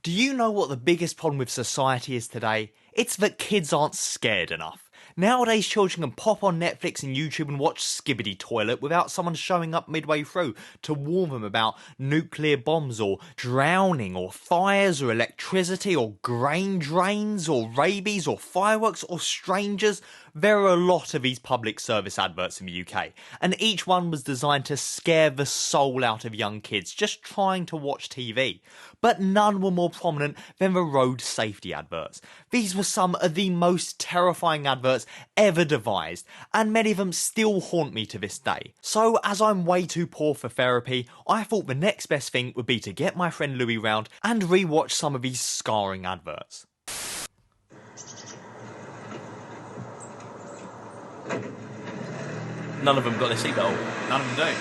Do you know what the biggest problem with society is today? It's that kids aren't scared enough. Nowadays, children can pop on Netflix and YouTube and watch Skibbity Toilet without someone showing up midway through to warn them about nuclear bombs or drowning or fires or electricity or grain drains or rabies or fireworks or strangers. There are a lot of these public service adverts in the UK, and each one was designed to scare the soul out of young kids just trying to watch TV. But none were more prominent than the road safety adverts. These were some of the most terrifying adverts ever devised, and many of them still haunt me to this day. So, as I'm way too poor for therapy, I thought the next best thing would be to get my friend Louis round and rewatch some of these scarring adverts. None of them got their seatbelt. None of them do.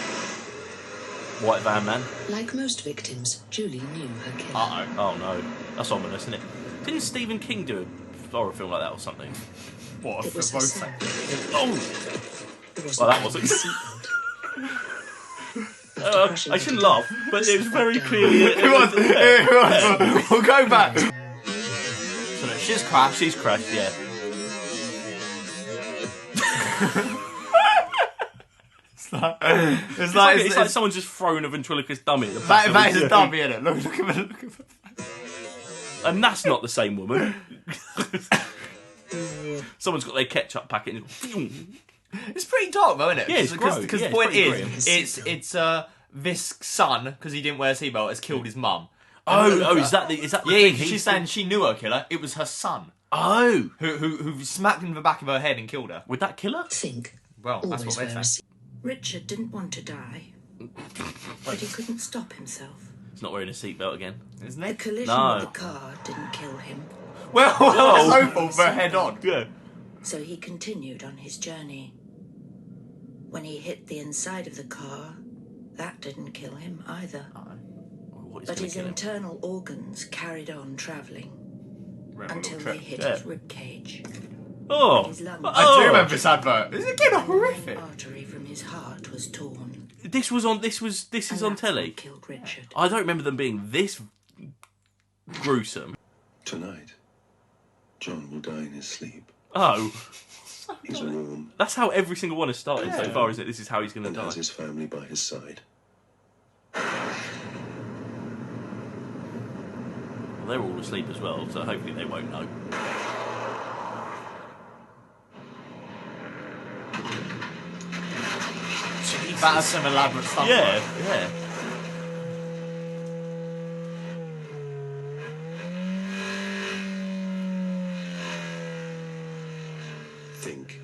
White van man. Like most victims, Julie knew her killer. Uh-oh. Oh no. That's ominous, isn't it? Didn't Stephen King do a horror film like that or something? What? It was her son. Oh! Well, that wasn't. I shouldn't laugh, but it was very clearly... It was. We'll go back. So no, she's crashed. She's crashed, yeah. It's like someone's just thrown a ventriloquist dummy at the back. That is a dummy, isn't it? Look at it. And that's not the same woman. Someone's got their ketchup packet and... It's pretty dark though, isn't it? Yeah, it's because gross. the point is, it's this son, because he didn't wear a seatbelt, has killed his mum. Oh, is that the Yeah, thing? she's saying she knew her killer. It was her son. Oh, who smacked in the back of her head and killed her. would that kill her? Think. Well, that's Always what they wear a say. Richard didn't want to die, but he couldn't stop himself. He's not wearing a seatbelt again, Isn't The it? collision No. with the car didn't kill him, Well, so full for head on. Yeah. so he continued on his journey. When he hit the inside of the car, that didn't kill him either. What is But gonna his kill him? internal organs carried on travelling until they hit Yeah. his ribcage. Oh, His lungs. I do remember this advert. Is it again horrific? An artery from his heart was torn. This is on And telly. that's what killed Richard. I don't remember them being this gruesome. Tonight, John will die in his sleep. Oh, He's warm that's how every single one has started so far, isn't it? This is how he's going to and die. has his family by his side. Well, they're all asleep as well, so hopefully they won't know. That's some elaborate stuff. Yeah, yeah. Think.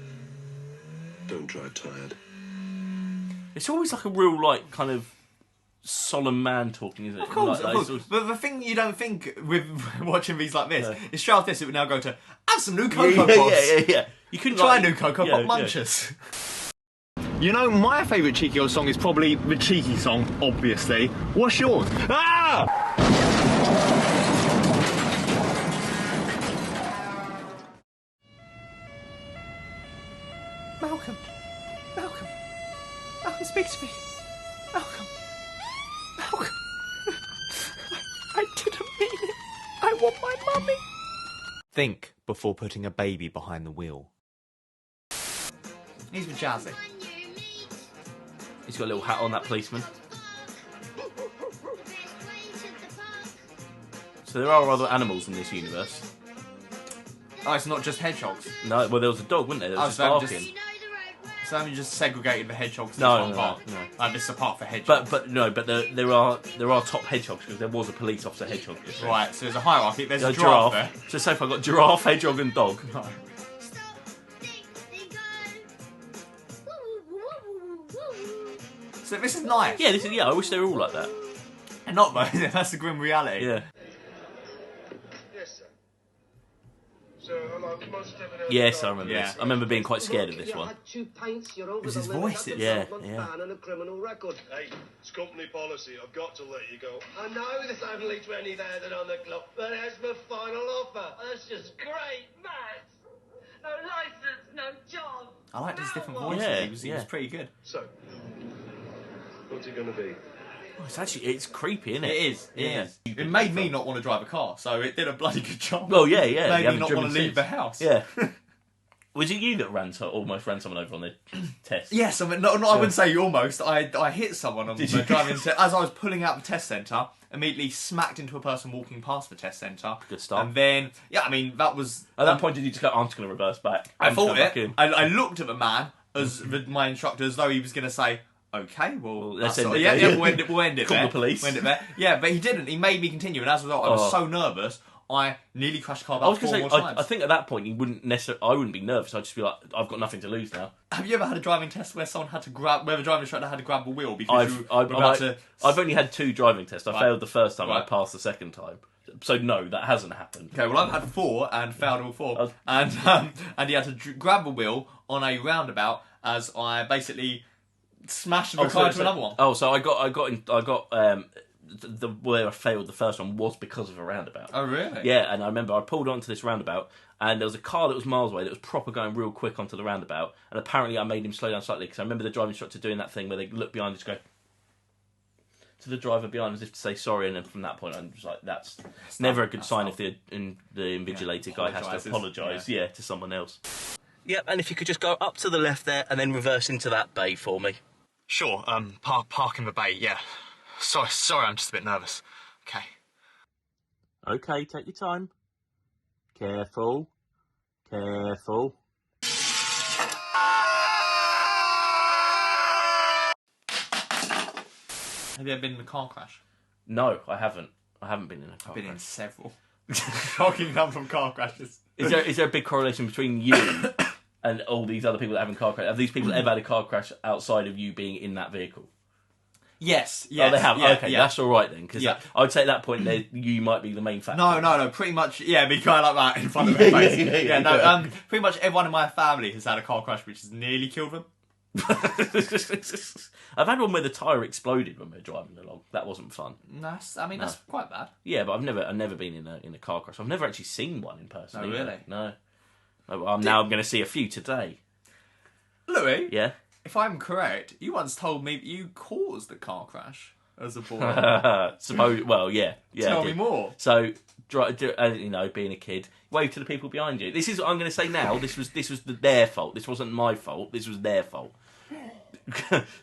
Don't drive tired. It's always like a real, like, kind of solemn man talking, isn't it? Of course, Like, of course. But the thing you don't think with watching these like this is straight after this, it would now go to have some new Cocoa Pops. Yeah. You couldn't Try like, new Cocoa Pop munchers. You know, my favourite Cheeky Girl song is probably the Cheeky song, obviously. What's yours? Ah! Malcolm, speak to me. Malcolm. I didn't mean it. I want my mummy. Think before putting a baby behind the wheel. He's with Jazzy. He's got a little hat on, that policeman. So there are other animals in this universe. Oh, it's not just hedgehogs. No, well, there was a dog, wasn't there? There was just barking. So have you just segregated the hedgehogs to No, one no, part? no. Like this is a part for hedgehogs. But there are top hedgehogs because there was a police officer hedgehog. Right, so there's a hierarchy. There's a A giraffe there. So far, I've got giraffe, hedgehog, and dog. Right. So this is nice. Yeah, I wish they were all like that. And not though. That's the grim reality. Yeah. Yes, sir. So, most definitely. Yes, I remember Yeah. this. I remember being quite scared of this You one. had 2 pints, you're over It was the his limit, voice, that's a yeah, 12-month yeah. ban and a criminal record. Hey, it's company policy. I've got to let you go. I know there's only 20,000 on the clock, but that's my final offer. That's just great, Matt. No license, no job. I liked his different no voices. Yeah, He was yeah. pretty good. So, what's it going to be? It's creepy, isn't it? It is. It is. It made me not want to drive a car, so it did a bloody good job. Well, yeah. It made me not want to leave the house. Yeah. Was it you that almost ran someone over on the test? Yes, I mean, I wouldn't say almost. I hit someone on the driving test as I was pulling out the test centre. Immediately smacked into a person walking past the test centre. Good start. And then, that was... At that point, did you just go, I'm just going to reverse back? I thought it. I looked at the man, as my instructor, as though he was going to say, okay, well, let's end it. We'll end it Call there. the police. We'll end it there. Yeah, but he didn't. He made me continue, and as a result, I was so nervous, I nearly crashed the car about 4 more times. I think at that point, I wouldn't be nervous. I'd just be like, I've got nothing to lose now. Have you ever had a driving test where where the driving instructor had to grab the wheel because I've only had 2 driving tests. I failed the first time, Right. I passed the second time. So no, that hasn't happened. Okay, well I've had 4 and failed all 4, and he had to grab the wheel on a roundabout as I basically smashed the car into another one. Oh, so I got where I failed the first one was because of a roundabout. Oh really? Yeah, and I remember I pulled onto this roundabout, and there was a car that was miles away that was proper going real quick onto the roundabout, and apparently I made him slow down slightly because I remember the driving instructor doing that thing where they look behind and just go to the driver behind as if to say sorry, and then from that point I'm just like, that's never a good sign if the invigilator guy has to apologise to someone else. Yep, and if you could just go up to the left there and then reverse into that bay for me. Sure. Park in the bay. Yeah. Sorry, I'm just a bit nervous. Okay. Okay, take your time. Careful. Careful. Have you ever been in a car crash? No, I haven't. I haven't been in a car I've been crash. in several. Shocking number of car crashes. Is there a big correlation between you and all these other people that are having car crashes? Have these people ever had a car crash outside of you being in that vehicle? Yes. Oh, they have. Yeah, okay, yeah. that's all right then. Because I would say at that point, you might be the main factor. No. Pretty much, yeah. Be kind of like that in front of their face. Pretty much everyone in my family has had a car crash which has nearly killed them. I've had one where the tyre exploded when we were driving along. That wasn't fun. That's quite bad. Yeah, but I've never been in a car crash. I've never actually seen one in person. Oh, really? No. I'm going to see a few today. Louis? Yeah? If I'm correct, you once told me that you caused the car crash as a boy. Well, yeah. Tell me more. So, being a kid, wave to the people behind you. This is what I'm going to say now. This was their fault. This wasn't my fault. This was their fault.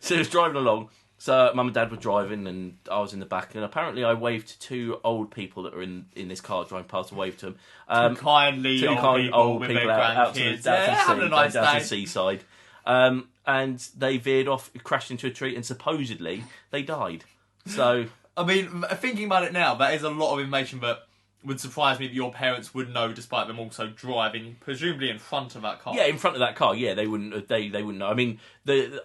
So I was driving along. So Mum and Dad were driving, and I was in the back. And apparently, I waved to 2 old people that were in this car driving past. I waved to them. Two kind old people out to the seaside. And they veered off, crashed into a tree, and supposedly they died. So, I mean, thinking about it now, that is a lot of information that would surprise me that your parents would know, despite them also driving, presumably in front of that car. Yeah, in front of that car. Yeah, they wouldn't. They wouldn't know. I mean,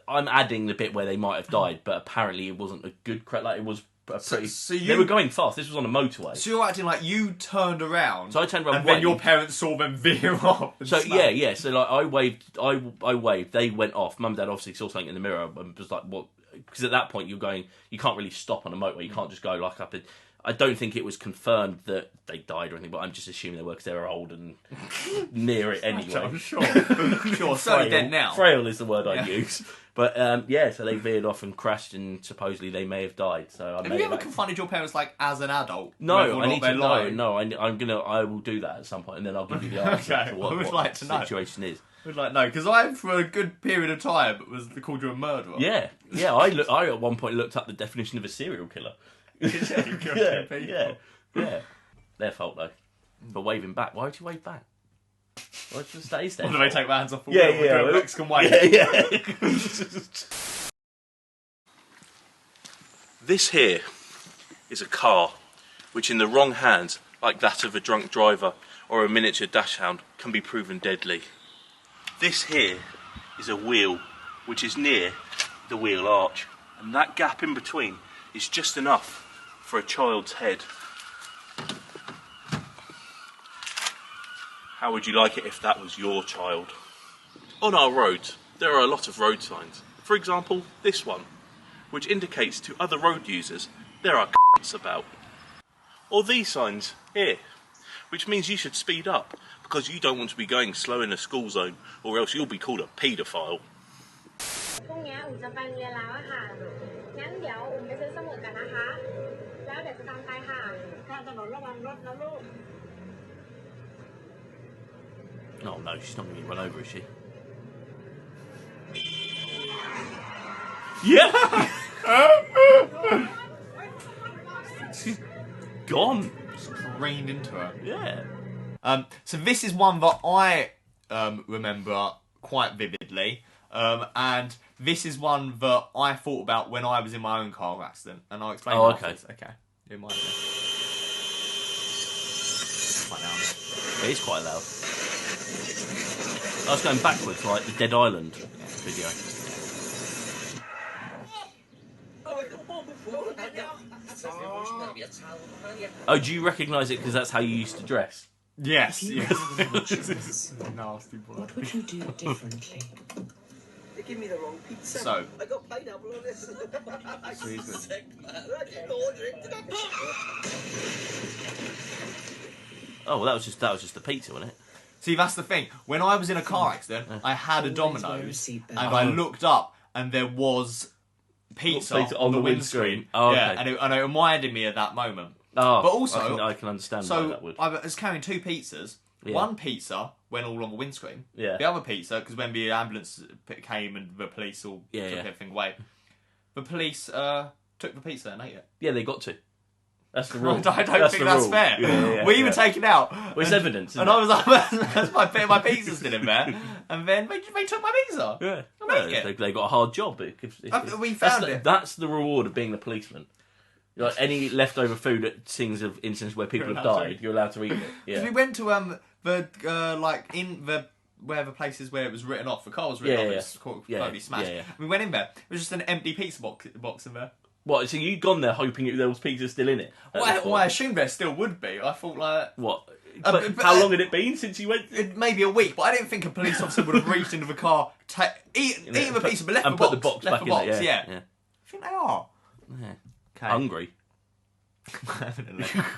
I'm adding the bit where they might have died, but apparently it wasn't a good crash. Like it was a pretty. They were going fast. This was on a motorway. So you're acting like you turned around. So I turned around, and then your parents saw them veer off. So yeah. So like I waved. They went off. Mum and Dad obviously saw something in the mirror and was like, "What?" Because at that point you can't really stop on a motorway. You can't just go like up. I don't think it was confirmed that they died or anything, but I'm just assuming they were because they were old and near it anyway. I'm sure. Certainly dead now. Frail is the word I use. But so they veered off and crashed, and supposedly they may have died. So have you ever confronted your parents like as an adult? No, I need to know. No, I will do that at some point, and then I'll give you the answer to what the situation is. I would like to know, because I, for a good period of time, called you a murderer. Yeah. I at one point looked up the definition of a serial killer. Yeah. Their fault though. But waving back. Why would you wave back? Why would you stay there? Why do they take their hands off the wheel? Yeah. Mexican wave. Yeah. This here is a car, which in the wrong hands, like that of a drunk driver or a miniature dachshund, can be proven deadly. This here is a wheel, which is near the wheel arch, and that gap in between is just enough for a child's head. How would you like it if that was your child? On our roads, there are a lot of road signs. For example, this one, which indicates to other road users there are c***s about. Or these signs here, which means you should speed up because you don't want to be going slow in a school zone, or else you'll be called a paedophile. ดี๋ยวอุ่มไปซื้อสมุดกันนะคะ แล้วเดี๋ยวจะตามไปค่ะ ข้ามถนนระวังรถนะลูก Oh no, she's not going to get run over, is she? Yeah! She's gone. Rained into her. Yeah. So this is one that I remember quite vividly, and this is one that I thought about when I was in my own car accident, and I'll explain. Oh, afterwards. Okay. Do mine then. Quite loud. It is quite loud. I was going backwards, like the Dead Island video. Oh, do you recognise it because that's how you used to dress? Yes. Yes. Nasty boy. What would you do differently? They give me the wrong pizza. So. I got pineapple on this. I'm sick, man. I didn't order it. Oh, well, that was just the pizza, wasn't it? See, that's the thing. When I was in a car accident, I had a Domino's, and I looked up, and there was pizza on the windscreen. Oh, okay. Yeah, and it reminded me of that moment. Oh, but also, I can understand why that would. I was carrying 2 pizzas. Yeah. One pizza went all on the windscreen. Yeah. The other pizza, because when the ambulance came and the police all took everything away, the police took the pizza and ate it. Yeah, they got to. That's the rule. I don't think that's fair. Yeah, we were taken out. Well, it's evidence. And I was like, my pizza's still in there. And then they took my pizza. Yeah. They got a hard job. We found it. That's the reward of being a policeman. Like any leftover food at things of instances where people have died, you're allowed to eat it. Yeah. We went to where the places where it was written off. The car was written off. It was totally smashed. Yeah. We went in there. It was just an empty pizza box in there. What? So you'd gone there hoping there was pizza still in it? Well, I assumed there still would be. I thought like what? But how long had it been since you went? Maybe a week, but I didn't think a police officer would have reached into the car, eaten the pizza, but left and the put box, the box back in it. Yeah. I think they are. Yeah. Okay. Hungry.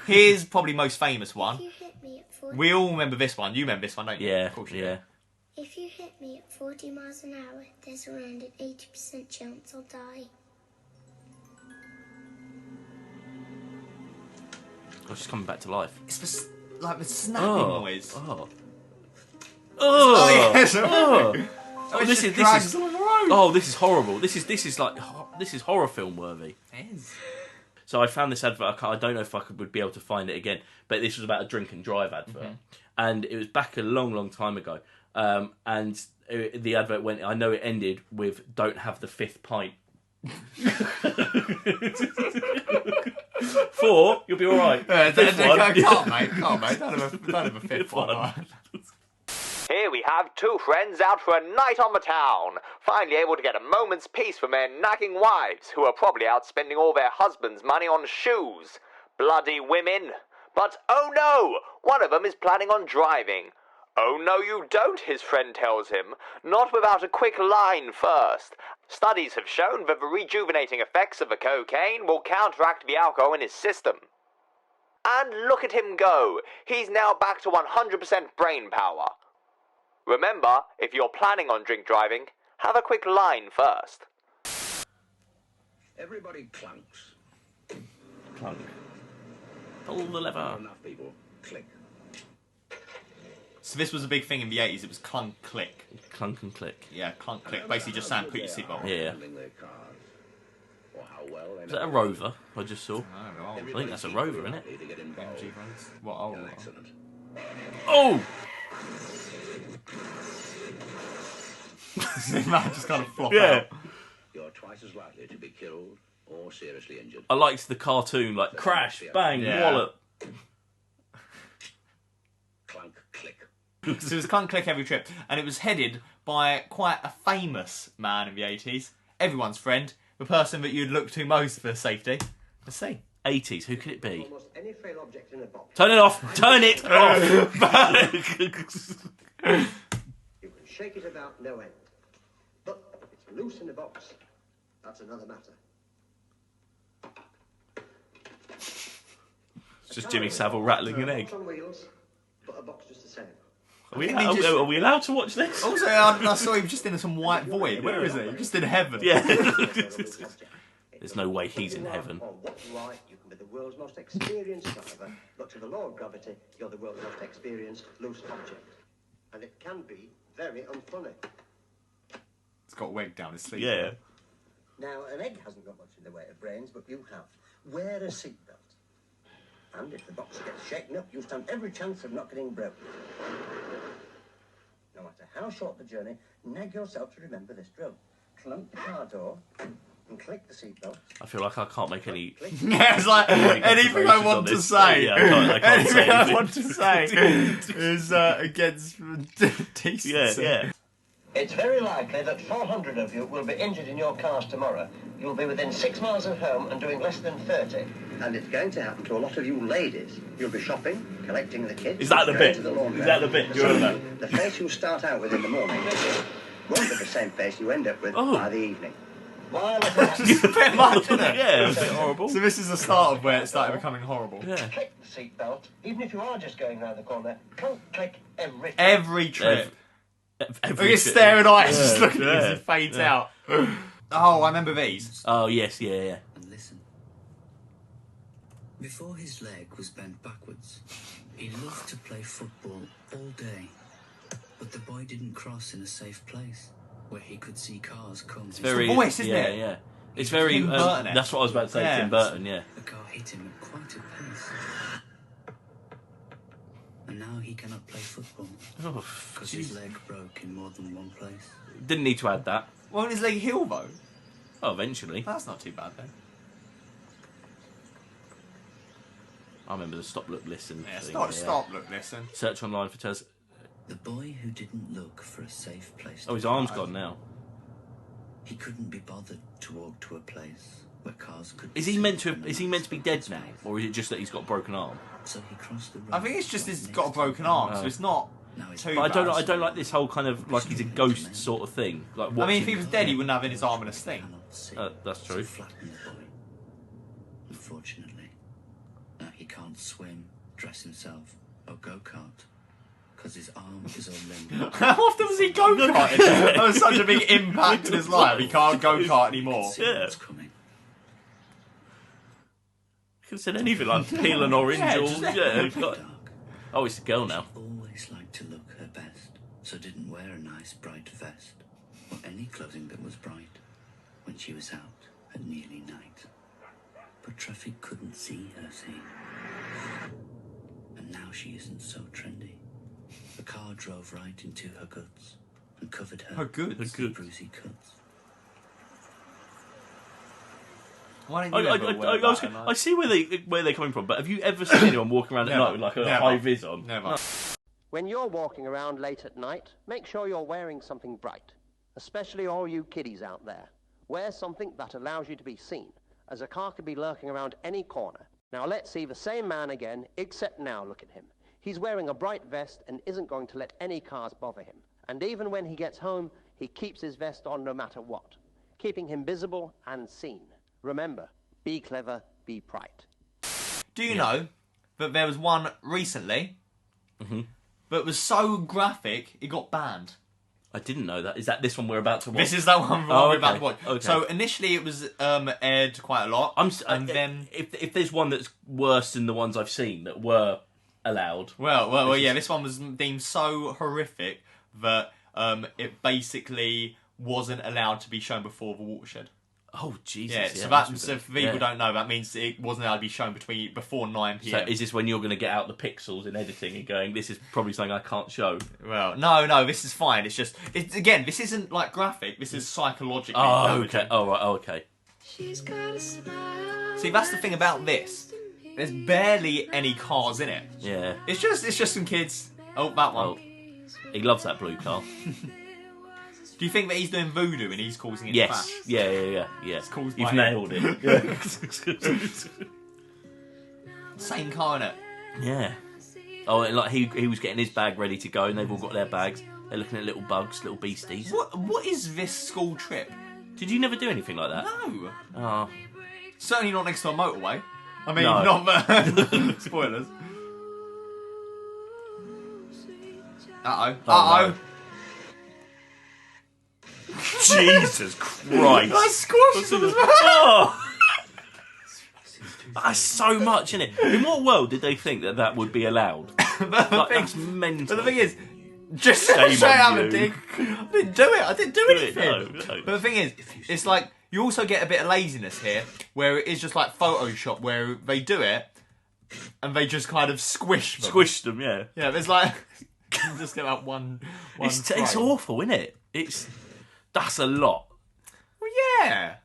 Here's probably most famous one. If you hit me at 40... We all remember this one. You remember this one, don't you? Yeah. Of course you do. If you hit me at 40 miles an hour, there's around an 80% chance I'll die. Oh, she's coming back to life. It's the snapping noise. Oh. Oh yes. Oh. This is horrible. This is horror film worthy. It is. So I found this advert. I don't know if I would be able to find it again, but this was about a drink and drive advert, and it was back a long, long time ago. And the advert went. I know it ended with "Don't have the 5th pint." 4, you'll be all right. Can't, mate. Don't have a 5th one. Here we have 2 friends out for a night on the town, finally able to get a moment's peace from their nagging wives, who are probably out spending all their husbands' money on shoes. Bloody women. But oh no, one of them is planning on driving. Oh no you don't, his friend tells him, not without a quick line first. Studies have shown that the rejuvenating effects of the cocaine will counteract the alcohol in his system. And look at him go, he's now back to 100% brain power. Remember, if you're planning on drink driving, have a quick line first. Everybody clunks. Clunk. Pull the lever. Not enough people click. So this was a big thing in the 80s. It was clunk click. Clunk and click. Yeah, clunk click. Basically just saying put your seatbelt on. Yeah. Or how well Is that a Rover I just saw? I don't know. I think that's a Rover, isn't it? What old? Oh! Man just kind of flop Yeah. out. You're twice as likely to be killed or seriously injured. I liked the cartoon, like crash, bang, Yeah. wallet. Clunk click. So it was clunk click every trip, and it was headed by quite a famous man in the 80s. Everyone's friend, the person that you'd look to most for safety. Let's see. 80s, who could it be? Almost any frail object in a box. Turn it off! Turn it off! You can shake it about no end. But if it's loose in a box, that's another matter. It's just Jimmy Saville rattling an egg. Box on wheels, but a box just the same. Are we allowed to watch this? Also, I saw him just in some white void. Where is he? Just in heaven. Yeah. It's There's no way he's in heaven. Or what you are, you can be the world's most experienced diver, but to the law of gravity, you're the world's most experienced loose object. And it can be very unfunny. It's got a wig down his sleeve. Yeah. Now, an egg hasn't got much in the way of brains, but you have. Wear a seatbelt. And if the box gets shaken up, you stand every chance of not getting broken. No matter how short the journey, nag yourself to remember this drill. Clunk the car door and click the seatbelt. I feel like I can't make any... Yeah, it's like anything I want to say. Yeah, I can't say anything I anything. want to say is against decency. Yeah. It's very likely that 400 of you will be injured in your cars tomorrow. You'll be within 6 miles of home and doing less than 30. And it's going to happen to a lot of you ladies. You'll be shopping, collecting the kids. Is that the going bit? to the laundry. Is that the bit? You're on that. The face you start out with in the morning won't be the same face you end up with by the evening. While it It's a bit much, isn't it? Yeah, it's a bit horrible. So this is the start of where it started becoming horrible. Yeah. click the seatbelt, even if you are just going round the corner, click every time. Every trip. Every Look at his shit. staring eyes, just Yeah, looking at him as he fades out. Oh, I remember these. Oh, yes, yeah. And listen. Before his leg was bent backwards, he loved to play football all day. But the boy didn't cross in a safe place where he could see cars come. It's very... the voice, isn't yeah, it? Yeah. It's very... Tim Burton. that's what I was about to say, Yeah. Tim Burton, yeah. The car hit him at quite a pace. And now he cannot play football Oh, because his leg broke in more than one place. didn't need to add that. Won't his leg heal though? Oh, eventually. That's not too bad then. I remember the stop, look, listen Yeah, thing. stop, look, listen. Search online for Tez. The boy who didn't look for a safe place Oh, his to arm's park, gone now. He couldn't be bothered to walk to a place where cars could. Is he meant to be dead now, or is it just that he's got a broken arm? So he crossed the road. I think it's just right he's next got a to broken the arm, road. so it's not too But bad. I don't like this whole kind of like he's a ghost sort of thing. Like I mean, if he watching- was dead, he wouldn't have in his arm in a sling. Cannot see. that's So true. flattened the boy. Unfortunately, now he can't swim, dress himself, or go-kart. Because his arm is all limbed. How often was he go-karting? That was such a big impact in his life. He can't go-kart anymore. See Yeah. what's coming. Could have said anything like peel an orange Yeah, or just- yeah. Dark. Oh, it's a girl now. She always liked to look her best, so didn't wear a nice bright vest or any clothing that was bright when she was out at nearly night. But traffic couldn't see her, see. And now she isn't so trendy. The car drove right into her guts and covered her Her goods? with Her goods. bruisey cuts. Why don't you ever wear that at night? I see where they're coming from, but have you ever seen anyone walking around at Never. night with like a Never. high vis on? Never. When you're walking around late at night, make sure you're wearing something bright. Especially all you kiddies out there. Wear something that allows you to be seen, as a car could be lurking around any corner. Now let's see the same man again, except now look at him. He's wearing a bright vest and isn't going to let any cars bother him. And even when he gets home, he keeps his vest on no matter what, keeping him visible and seen. Remember, be clever, be bright. Do you know that there was one recently that was so graphic it got banned? I didn't know that. Is that this one we're about to watch? This is that one we're Oh, about okay. to watch. Okay. So initially it was aired quite a lot, and then if there's one that's worse than the ones I've seen that were allowed. well, yeah, this one was deemed so horrific that it basically wasn't allowed to be shown before the watershed. Oh Jesus! Yeah, so for people who don't know, that means it wasn't allowed to be shown before 9 So PM. is this when you're going to get out the pixels in editing and going, this is probably something I can't show? Well, no, this is fine. It's just, again, this isn't like graphic. This is psychologically Oh, damaging. okay. Oh, right. Oh, okay. See, that's the thing about this. There's barely any cars in it. Yeah. It's just some kids. Oh, that one. Oh, he loves that blue car. Do you think that he's doing voodoo and he's causing it to Yes. crash? Yeah. It's caused You've by nailed it. Yeah. Same car in it. Yeah. Oh, and like he was getting his bag ready to go, and they've all got their bags. They're looking at little bugs, little beasties. What is this school trip? Did you never do anything like that? No. Oh. Certainly not next to a motorway. I mean, No. not spoilers. Uh-oh. Oh, Uh-oh. no. Jesus Christ! I squashed him as well. Oh! That's so much, isn't it? In what world did they think that would be allowed? That's mental. But the thing is, just Shame straight on out you. of a dig. I didn't do it. I didn't do anything. No. But the thing is, it's like you also get a bit of laziness here, where it is just like Photoshop, where they do it and they just kind of squish them. Yeah. Yeah, there's like just get out one. It's awful, isn't it? That's a lot. Well, yeah.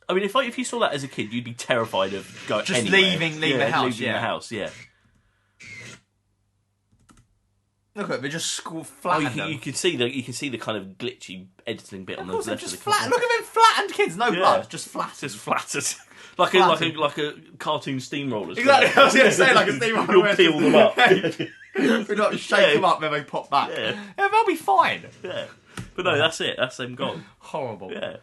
I mean, if you saw that as a kid, you'd be terrified of going just anywhere. leaving the house. Leaving the house. Yeah. Look at it, they just flatten them. You can see the kind of glitchy editing bit on the left of the flat. Look at them flattened kids, no blood, just flattened. Just flattered. like a cartoon steamroller. Exactly, I was going to say like a steamroller. You'll peel them up. We like shake them up, then they pop back. Yeah, they'll be fine. Yeah, but no, that's it. That's them gone. Horrible. Yeah.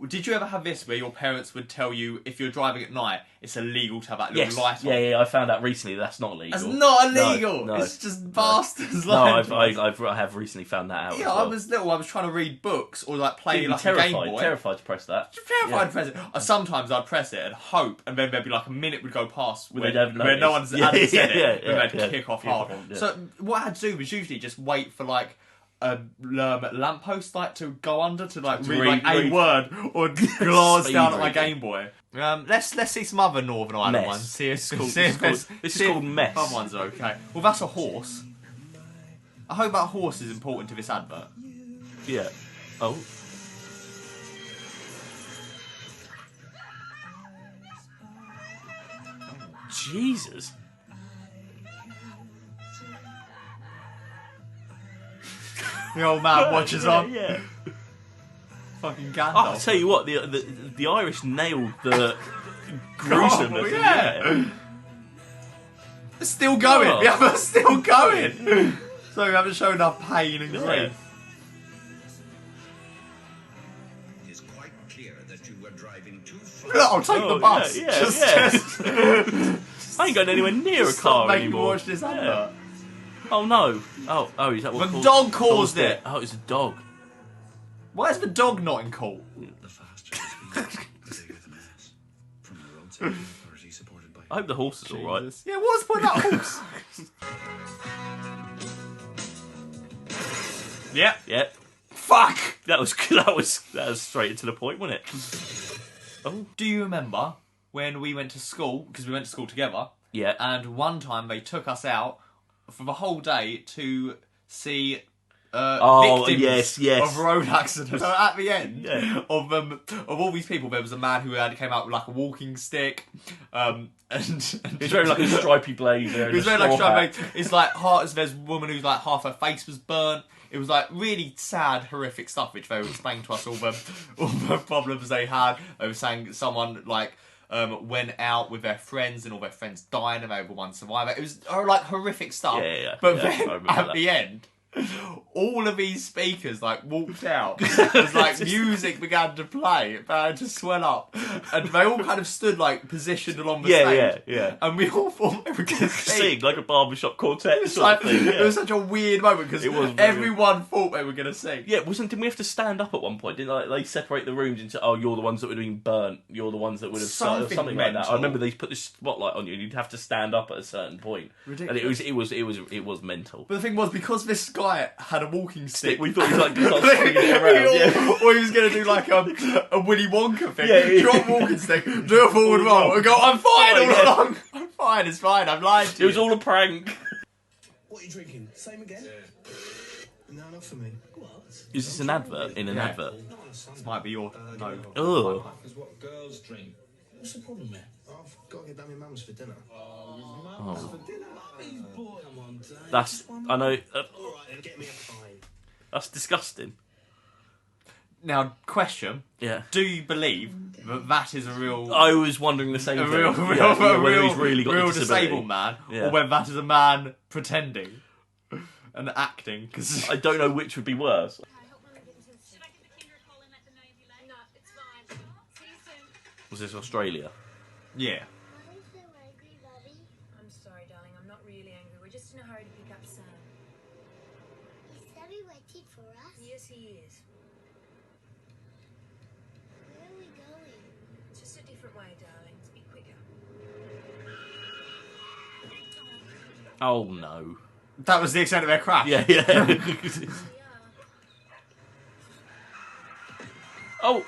Did you ever have this where your parents would tell you if you're driving at night, it's illegal to have that little light on? Yeah, I found out recently that's not illegal. That's not illegal. No. It's just bastards. No, I have recently found that out. Yeah, I was little. I was trying to read books or like play like terrified, a Game Boy. Terrified to press that. Terrified to press it. Sometimes I'd press it and hope, and then there'd be like a minute would go past where no one's hadn't said it, and they'd kick off hard. So what I had to do was usually just wait for like a lamppost like to go under to like read a word or glance down at my Game Boy. Let's see some other Northern Ireland ones. This is called Mess. Other ones are okay. Well, that's a horse. I hope that horse is important to this advert. Yeah. Oh. Jesus. The old man watches on. Yeah. Fucking Gandalf. I'll tell you what, the Irish nailed the gruesomeness. Yeah. It's still going. Oh. Yeah, but still going. So we haven't shown enough pain and grief. It is quite clear that you were driving too fast. Look, I'll take the bus. Yeah. I ain't going anywhere near a car make anymore. Me watch this advert. Oh no! Oh, is that what? The dog caused it. Oh, it's a dog. Why is the dog not in court? The faster the bigger the mess. From the road safety authority supported by. I hope the horse is all right. Yeah, what's the point of that horse? Yep. Yep. Fuck. That was straight into the point, wasn't it? Oh. Do you remember when we went to school? Because we went to school together. Yeah. And one time they took us out for the whole day to see victims of road accidents. So at the end of all these people, there was a man who came out with like a walking stick, and he's wearing like a stripy blazer. He was wearing like a stripy blazer. It's like there's a woman who's like half her face was burnt. It was like really sad, horrific stuff, which they were explaining to us all the problems they had. They were saying someone like went out with their friends and all their friends died and they were one survivor. It was like horrific stuff. Yeah. But then at the end, all of these speakers like walked out. It was like music began to play, it began to swell up, and they all kind of stood like positioned along the stage. Yeah. And we all thought they were going to sing like a barbershop quartet. It was such a weird moment because everyone thought they were going to sing. Yeah, didn't we have to stand up at one point? Didn't they separate the rooms into you're the ones that would have been burnt, you're the ones that would have started, something like that. I remember they put this spotlight on you, and you'd have to stand up at a certain point. Ridiculous. And it was mental. But the thing was, because this guy had a walking stick, we thought he was like swinging it around, or he was going to do like a Willy Wonka thing. Drop walking stick, do a forward roll, and go, I'm fine all along. I'm fine, it's fine, I'm lying to you. It was all a prank. What are you drinking? Same again? No, not for me. What? Is this an advert? In an advert? This might be your... No. Oh. That's what girls drink. What's the problem there? I've got to get down my mum's for dinner. Oh. For dinner? Mummy's boy. Come on, Dave. That's... I know... Alright, then get me a pint. That's disgusting. Now, question. Yeah. Do you believe that is a real... I was wondering the same thing. Whether he's really got a disabled man, or whether that is a man pretending and acting. Cause I don't know which would be worse. Was this Australia? Yeah. I'm sorry, darling. I'm not really angry. We're just in a hurry to pick up Sam. Is Sammy waiting for us? Yes, he is. Where are we going? Just a different way, darling. Be quicker. Oh no. That was the extent of their crash. Yeah. Oh!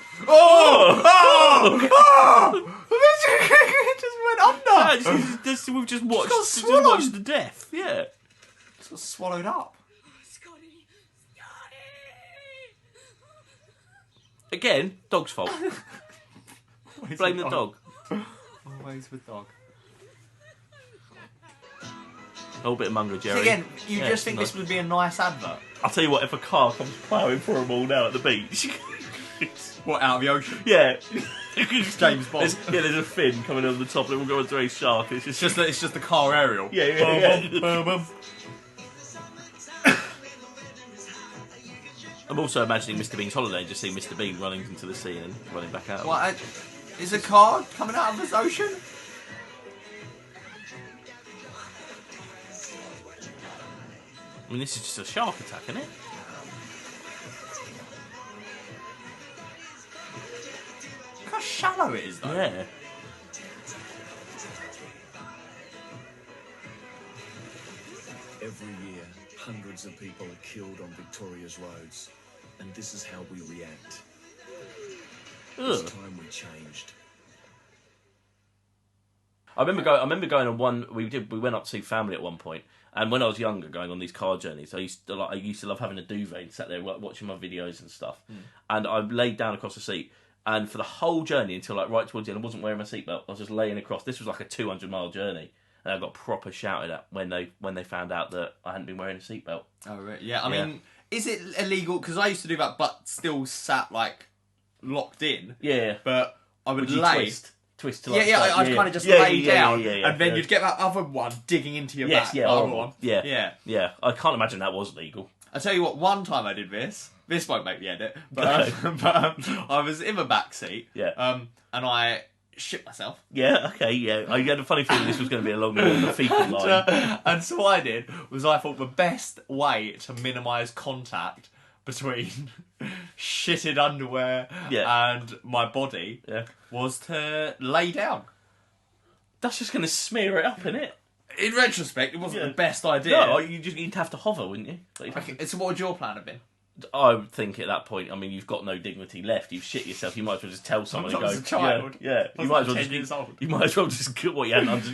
It just went under. We've just watched the death. Yeah. Just got swallowed up. Again, dog's fault. Blame the dog. Always with dog. A little bit of Munger, Jerry. So again, you just think this would be a nice advert? I'll tell you what, if a car comes ploughing for them all now at the beach... What, out of the ocean? Yeah. James Bond. There's a fin coming over the top and it will go into a shark. It's just the car aerial. Yeah. I'm also imagining Mr. Bean's holiday and just seeing Mr. Bean running into the sea and running back out. What? Is a car coming out of this ocean? I mean, this is just a shark attack, isn't it? Look how shallow it is, though. Yeah. Every year, hundreds of people are killed on Victoria's roads, and this is how we react. It's time we changed. I remember going on one. We went up to see family at one point, and when I was younger, going on these car journeys, I used to love having a duvet and sat there watching my videos and stuff. And I laid down across the seat, and for the whole journey until like right towards the end, I wasn't wearing my seatbelt. I was just laying across. This was like a 200-mile journey, and I got proper shouted at when they found out that I hadn't been wearing a seatbelt. Oh right, yeah. I mean, is it illegal? Because I used to do that, but still sat like locked in. Yeah, but I would you lay. Twist to like I'd kind of just lay down, yeah, and then you'd get that other one digging into your back. Yeah, one. Yeah. I can't imagine that was legal. I tell you what, one time I did this. This won't make me edit, but I was in the back seat. Yeah. And I shit myself. Yeah. Okay. Yeah. I had a funny feeling this was going to be along the fecal line. And so what I did was I thought the best way to minimise contact between shitted underwear and my body was to lay down. That's just going to smear it up, innit? In retrospect, it wasn't the best idea. No, you'd have to hover, wouldn't you? So what would your plan have been? I would think at that point, I mean, you've got no dignity left. You've shit yourself. You might as well just tell someone and go, as a child. Yeah. You might as well just you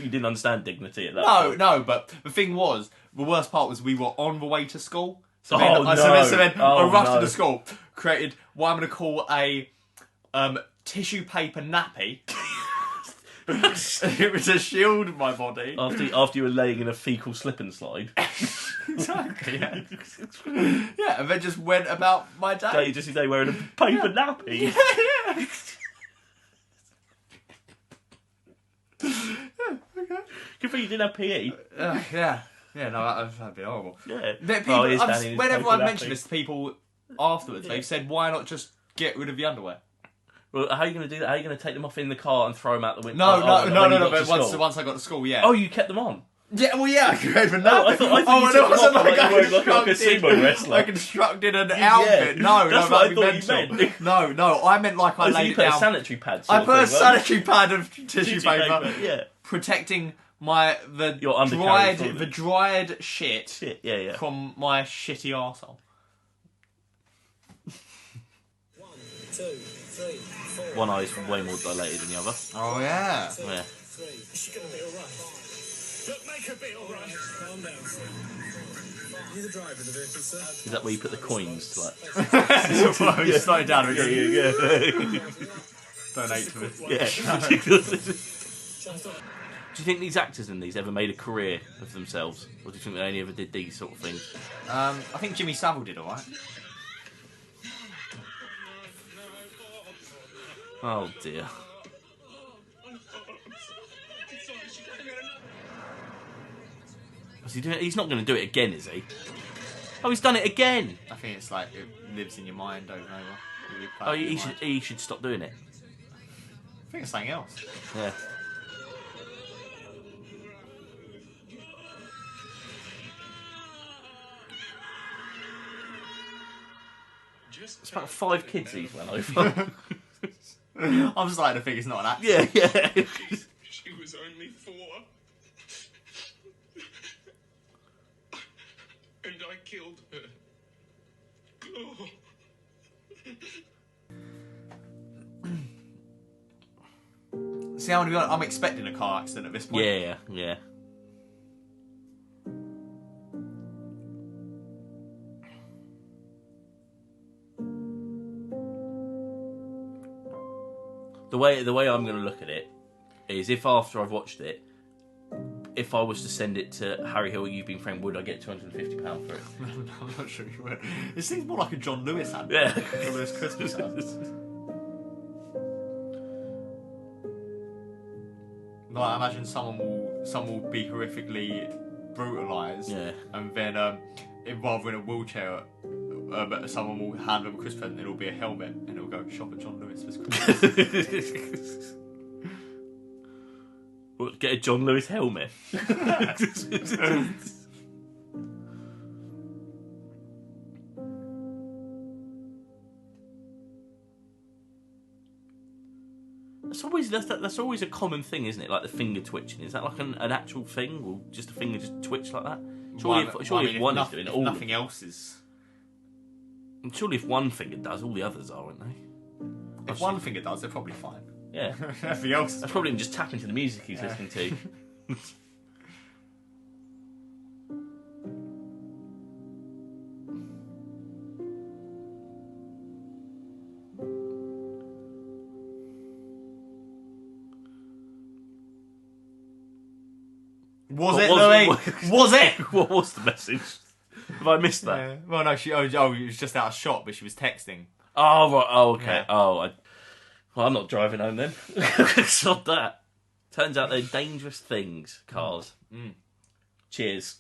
didn't understand dignity at that point. No, but the thing was, the worst part was we were on the way to school. So then I rushed to school, created what I'm going to call a tissue paper nappy. It was to shield my body. After you were laying in a fecal slip and slide. Exactly, yeah. Yeah, and then just went about my day. Just day wearing a paper nappy. Yeah. Okay. Good thing you didn't have PE. Yeah. Yeah, no, that'd be horrible. Yeah. Whenever I've mentioned this to people afterwards, they've said, why not just get rid of the underwear? Well, how are you going to do that? How are you going to take them off in the car and throw them out the window? No, but once I got to school, yeah. Oh, you kept them on? Yeah, well, yeah, I could even know. I thought you took them off like you were like a sumo wrestler. I constructed an outfit. No, that's what I thought you meant. No, I meant like I laid you put a sanitary pad. I put a sanitary pad of tissue paper, yeah, protecting the dried shit from my shitty arsehole. 1, 2, 3, 4. One eye's way more dilated than the other. Oh yeah. Yeah. Is she gonna be alright? Look, make her be alright. Calm down. You're the driver of the vehicle, sir. Is that where you put the coins to like? You slide down. Yeah. Donate to it. Yeah. Do you think these actors in these ever made a career of themselves, or do you think they only ever did these sort of things? I think Jimmy Saville did alright. Oh dear. What's he doing? He's not going to do it again, is he? Oh, he's done it again. I think it's like it lives in your mind over and over. Oh, he should stop doing it. I think it's something else. Yeah. It's about 5 kids he's went over. I'm starting to think it's not an accident. Yeah. She was only 4. And I killed her. Oh. See, I'm expecting a car accident at this point. Yeah. The way I'm going to look at it is if after I've watched it, if I was to send it to Harry Hill, You've Been Framed, would I get £250 for it? I'm not sure you would. It seems more like a John Lewis ad. Yeah. John Lewis Christmas ad. Like, I imagine someone will be horrifically brutalised, and then rather in a wheelchair, someone will hand them a Christmas present and it'll be a helmet and it'll go shop at John Lewis for Christmas. What, get a John Lewis helmet? That's always a common thing, isn't it? Like the finger twitching. Is that like an actual thing, or just a finger just twitch like that? Surely if one is doing it, all nothing else is. And surely if one finger does, all the others are, aren't they? If one finger does, they're probably fine. Yeah. Everything else. That's probably him just tapping to the music he's listening to. Was it, Louis? Was it? What was the message? Have I missed that? Yeah. Well, no, it was just out of shot, but she was texting. Oh, right. Oh, okay. Yeah. Well, I'm not driving home then. Sod that. Turns out they're dangerous things, cars. Mm. Cheers.